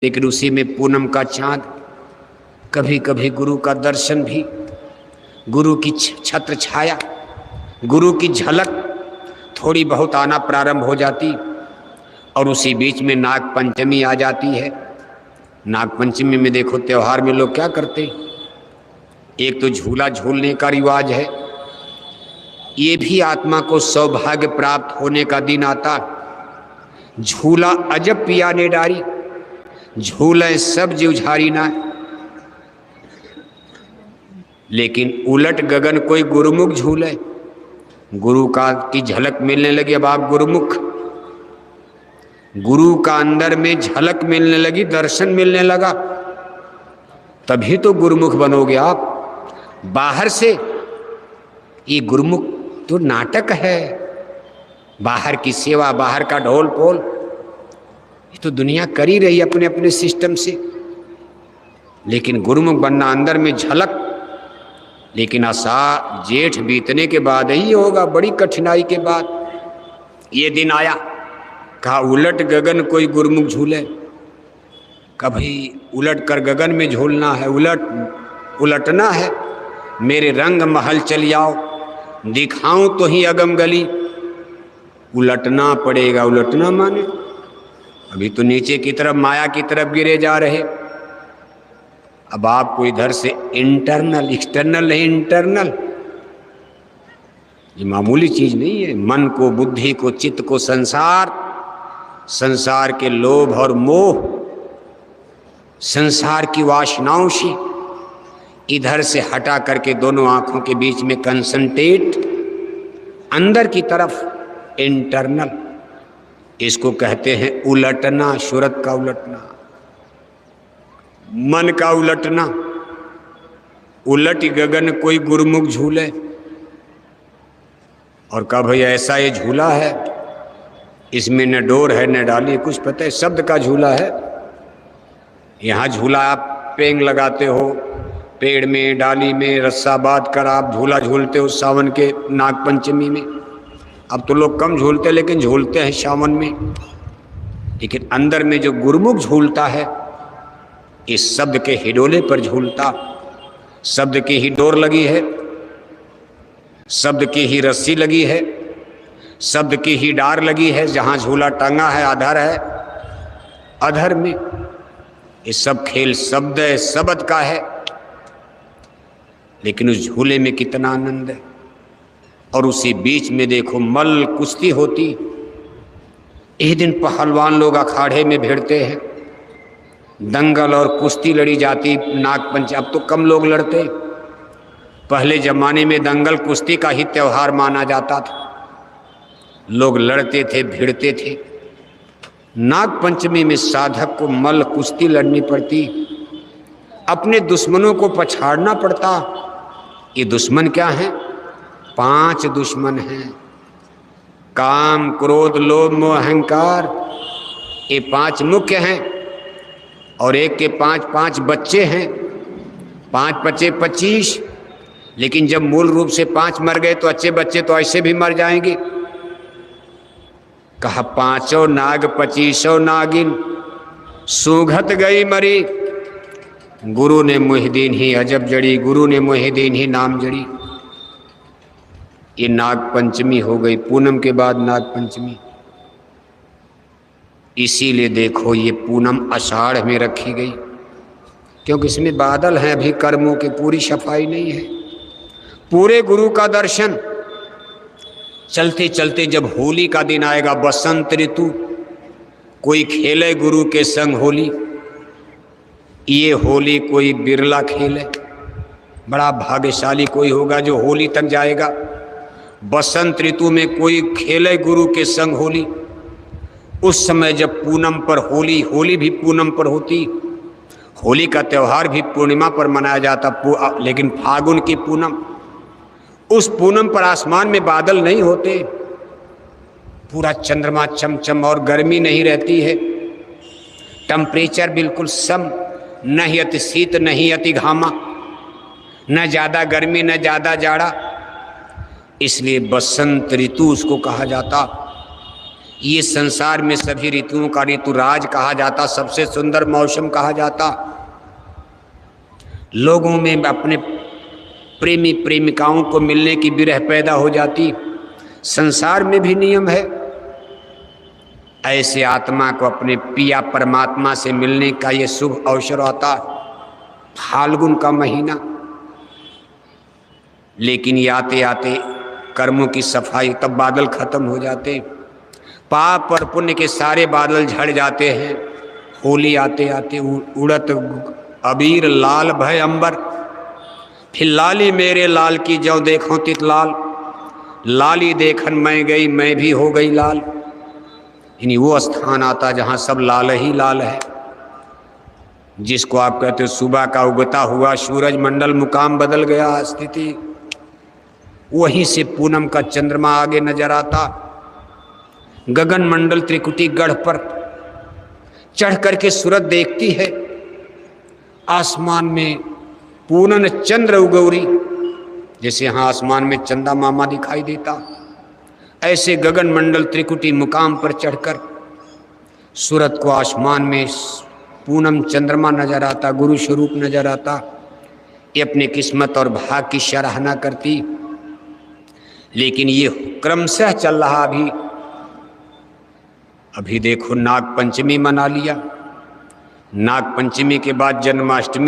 लेकिन उसी में पूनम का चांद, कभी कभी गुरु का दर्शन भी, गुरु की छत्र छाया, गुरु की झलक थोड़ी बहुत आना प्रारंभ हो जाती। और उसी बीच में नाग पंचमी आ जाती है। नाग पंचमी में देखो त्योहार में लोग क्या करते, एक तो झूला झूलने का रिवाज है, ये भी आत्मा को सौभाग्य प्राप्त होने का दिन आता। झूला अजब पिया ने डारी, झूले सब जीवझारी ना। लेकिन उलट गगन कोई गुरुमुख झूले, गुरु का की झलक मिलने लगी। अब आप गुरुमुख, गुरु का अंदर में झलक मिलने लगी, दर्शन मिलने लगा, तभी तो गुरुमुख बनोगे आप। बाहर से ये गुरुमुख तो नाटक है, बाहर की सेवा, बाहर का ढोल पोल, ये तो दुनिया कर ही रही अपने अपने सिस्टम से। लेकिन गुरुमुख बनना अंदर में झलक, लेकिन आषाढ़ जेठ बीतने के बाद ही होगा, बड़ी कठिनाई के बाद ये दिन आया। कहा उलट गगन कोई गुरुमुख झूले, कभी उलट कर गगन में झूलना है, उलटना है। मेरे रंग महल चली आओ, दिखाऊं तो ही अगम गली। उलटना पड़ेगा, उलटना माने अभी तो नीचे की तरफ माया की तरफ गिरे जा रहे। अब आपको इधर से इंटरनल, एक्सटर्नल नहीं, इंटरनल, ये मामूली चीज नहीं है। मन को, बुद्धि को, चित्त को, संसार के लोभ और मोह, संसार की वासनाओं से इधर से हटा करके दोनों आंखों के बीच में कंसंट्रेट, अंदर की तरफ, इंटरनल, इसको कहते हैं उलटना। सूरत का उलटना, मन का उलटना। उलट गगन कोई गुरुमुख झूले। और कहा भाई ऐसा ये झूला है, इसमें न डोर है न डाली, कुछ पता है, शब्द का झूला है। यहाँ झूला आप पेंग लगाते हो, पेड़ में, डाली में रस्सा बांध कर आप झूला झूलते हो सावन के नाग पंचमी में। अब तो लोग कम झूलते, लेकिन झूलते हैं सावन में। लेकिन अंदर में जो गुरुमुख झूलता है, इस शब्द के हिडोले पर झूलता, शब्द की ही डोर लगी है, शब्द की ही रस्सी लगी है, शब्द की ही डार लगी है। जहाँ झूला टंगा है, अधर है, अधर में ये सब खेल शब्द है, शब्द का है। लेकिन उस झूले में कितना आनंद है। और उसी बीच में देखो मल कुश्ती होती। एक दिन पहलवान लोग अखाड़े में भिड़ते हैं, दंगल और कुश्ती लड़ी जाती नागपंचमी। अब तो कम लोग लड़ते, पहले जमाने में दंगल कुश्ती का ही त्योहार माना जाता था, लोग लड़ते थे, भिड़ते थे। नागपंचमी में साधक को मल कुश्ती लड़नी पड़ती, अपने दुश्मनों को पछाड़ना पड़ता। ये दुश्मन क्या है? 5 दुश्मन हैं, काम, क्रोध, लोभ, मोह, अहंकार। ये 5 मुख्य हैं और एक के 5 बच्चे हैं, 5 बच्चे 25। लेकिन जब मूल रूप से 5 मर गए तो अच्छे बच्चे तो ऐसे भी मर जाएंगे। कहा 5 नाग 25 नागिन, सूंघत गई मरी। गुरु ने मुहिदीन ही अजब जड़ी, गुरु ने मुहिदीन ही नाम जड़ी। ये नाग पंचमी हो गई, पूनम के बाद नाग पंचमी। इसीलिए देखो ये पूनम आषाढ़ में रखी गई, क्योंकि इसमें बादल हैं, अभी कर्मों की पूरी सफाई नहीं है। पूरे गुरु का दर्शन। चलते चलते जब होली का दिन आएगा, बसंत ऋतु, कोई खेले गुरु के संग होली। ये होली कोई बिरला खेल है, बड़ा भाग्यशाली कोई होगा जो होली तक जाएगा। बसंत ऋतु में कोई खेले गुरु के संग होली। उस समय जब पूनम पर होली, होली भी पूनम पर होती, होली का त्यौहार भी पूर्णिमा पर मनाया जाता, लेकिन फागुन की पूनम, उस पूनम पर आसमान में बादल नहीं होते, पूरा चंद्रमा चमचम और गर्मी नहीं रहती है, टेम्परेचर बिल्कुल सम, न ही अति शीत न ही अति घामा, न ज़्यादा गर्मी न ज़्यादा जाड़ा। इसलिए बसंत ऋतु उसको कहा जाता। ये संसार में सभी ऋतुओं का ऋतुराज कहा जाता, सबसे सुंदर मौसम कहा जाता। लोगों में अपने प्रेमी प्रेमिकाओं को मिलने की विरह पैदा हो जाती। संसार में भी नियम है। ऐसे आत्मा को अपने पिया परमात्मा से मिलने का ये शुभ अवसर आता, फाल्गुन का महीना। लेकिन ये आते आते कर्मों की सफाई, तब बादल खत्म हो जाते, पाप और पुण्य के सारे बादल झड़ जाते हैं। होली आते आते उड़त अबीर लाल भय अंबर, फिर लाली मेरे लाल की ज्यों देखो तित लाल, लाली देखन मैं गई मैं भी हो गई लाल। यानी वो स्थान आता जहाँ सब लाल ही लाल है, जिसको आप कहते हो सुबह का उगता हुआ सूरज मंडल मुकाम बदल गया स्थिति। वहीं से पूनम का चंद्रमा आगे नजर आता। गगन मंडल त्रिकुटी गढ़ पर चढ़ करके सूरत देखती है। आसमान में पूनन चंद्र उगौरी, जैसे यहाँ आसमान में चंदा मामा दिखाई देता, ऐसे गगन मंडल त्रिकुटी मुकाम पर चढ़कर सूरत को आसमान में पूनम चंद्रमा नजर आता, गुरु स्वरूप नजर आता। ये अपने किस्मत और भाग की सराहना करती। लेकिन ये क्रमशः चल रहा। अभी देखो नाग पंचमी मना लिया, नाग पंचमी के बाद जन्माष्टमी